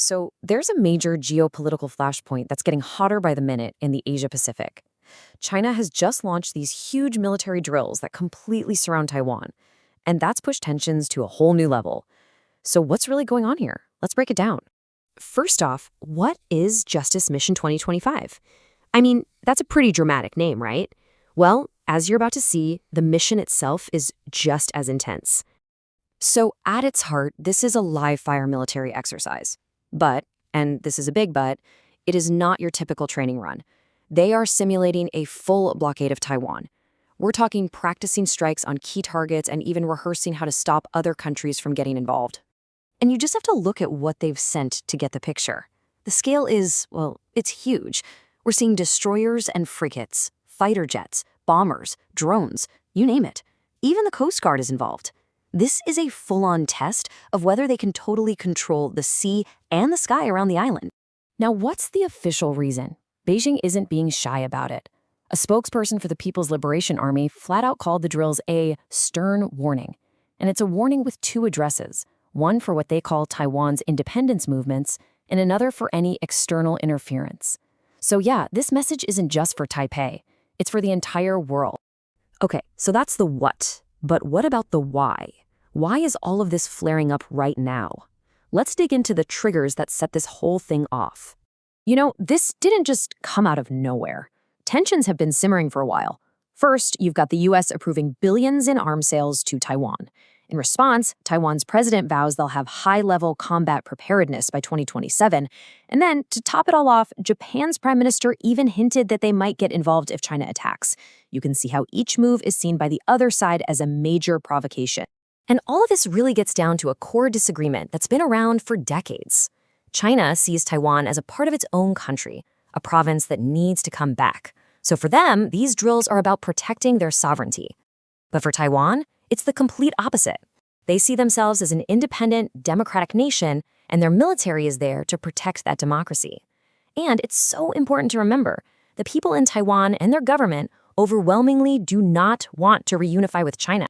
So there's a major geopolitical flashpoint that's getting hotter by the minute in the Asia Pacific. China has just launched these huge military drills that completely surround Taiwan, and that's pushed tensions to a whole new level. So what's really going on here? Let's break it down. First off, what is Justice Mission 2025? I mean, that's a pretty dramatic name, right? Well, as you're about to see, the mission itself is just as intense. So at its heart, this is a live-fire military exercise. But, and this is a big but, it is not your typical training run. They are simulating a full blockade of Taiwan. We're talking practicing strikes on key targets and even rehearsing how to stop other countries from getting involved. And you just have to look at what they've sent to get the picture. The scale is, well, it's huge. We're seeing destroyers and frigates, fighter jets, bombers, drones, you name it. Even the Coast Guard is involved. This is a full-on test of whether they can totally control the sea and the sky around the island. Now, what's the official reason? Beijing isn't being shy about it. A spokesperson for the People's Liberation Army flat out called the drills a stern warning. And it's a warning with two addresses, one for what they call Taiwan's independence movements, and another for any external interference. So yeah, this message isn't just for Taipei. It's for the entire world. Okay, so that's the what. But what about the why? Why is all of this flaring up right now? Let's dig into the triggers that set this whole thing off. You know, this didn't just come out of nowhere. Tensions have been simmering for a while. First, you've got the US approving billions in arms sales to Taiwan. In response, Taiwan's president vows they'll have high-level combat preparedness by 2027. And then, to top it all off, Japan's prime minister even hinted that they might get involved if China attacks. You can see how each move is seen by the other side as a major provocation. And all of this really gets down to a core disagreement that's been around for decades. China sees Taiwan as a part of its own country, a province that needs to come back. So for them, these drills are about protecting their sovereignty. But for Taiwan, it's the complete opposite. They see themselves as an independent, democratic nation, and their military is there to protect that democracy. And it's so important to remember, the people in Taiwan and their government overwhelmingly do not want to reunify with China.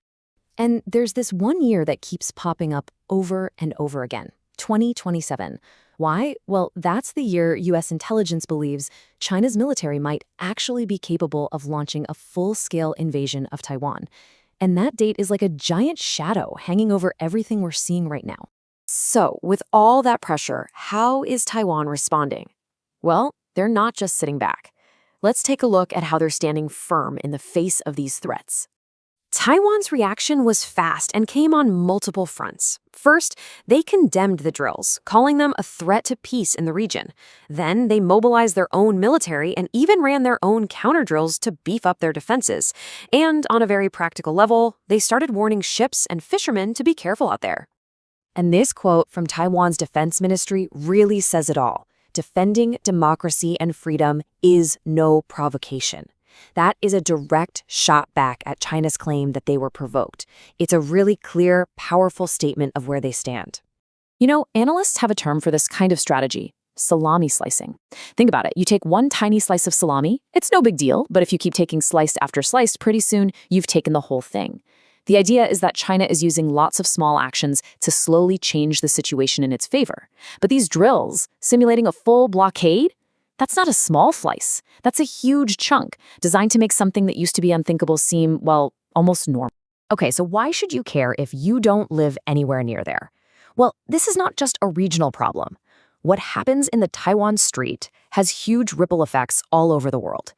And there's this one year that keeps popping up over and over again, 2027. Why? Well, that's the year US intelligence believes China's military might actually be capable of launching a full-scale invasion of Taiwan. And that date is like a giant shadow hanging over everything we're seeing right now. So, with all that pressure, how is Taiwan responding? Well, they're not just sitting back. Let's take a look at how they're standing firm in the face of these threats. Taiwan's reaction was fast and came on multiple fronts. First, they condemned the drills, calling them a threat to peace in the region. Then, they mobilized their own military and even ran their own counter-drills to beef up their defenses. And on a very practical level, they started warning ships and fishermen to be careful out there. And this quote from Taiwan's defense ministry really says it all. Defending democracy and freedom is no provocation. That is a direct shot back at China's claim that they were provoked. It's a really clear, powerful statement of where they stand. You know, analysts have a term for this kind of strategy, salami slicing. Think about it. You take one tiny slice of salami, it's no big deal, but if you keep taking slice after slice, pretty soon you've taken the whole thing. The idea is that China is using lots of small actions to slowly change the situation in its favor. But these drills, simulating a full blockade, that's not a small slice. That's a huge chunk, designed to make something that used to be unthinkable seem, well, almost normal. Okay, so why should you care if you don't live anywhere near there? Well, this is not just a regional problem. What happens in the Taiwan Strait has huge ripple effects all over the world.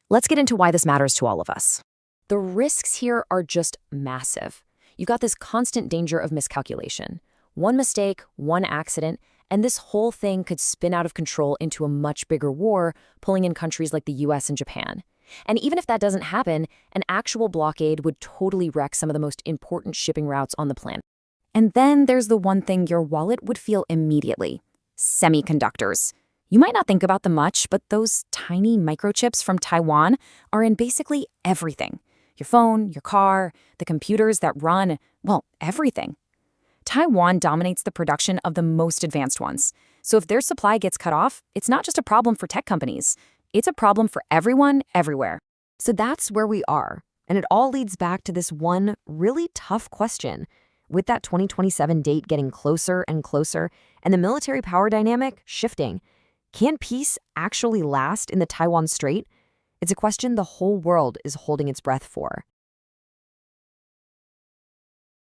Let's get into why this matters to all of us. The risks here are just massive. You've got this constant danger of miscalculation. One mistake, one accident, and this whole thing could spin out of control into a much bigger war, pulling in countries like the US and Japan. And even if that doesn't happen, an actual blockade would totally wreck some of the most important shipping routes on the planet. And then there's the one thing your wallet would feel immediately: semiconductors. You might not think about them much, but those tiny microchips from Taiwan are in basically everything. Your phone, your car, the computers that run, well, everything. Taiwan dominates the production of the most advanced ones. So if their supply gets cut off, it's not just a problem for tech companies. It's a problem for everyone, everywhere. So that's where we are. And it all leads back to this one really tough question. With that 2027 date getting closer and closer, and the military power dynamic shifting, can peace actually last in the Taiwan Strait? It's a question the whole world is holding its breath for.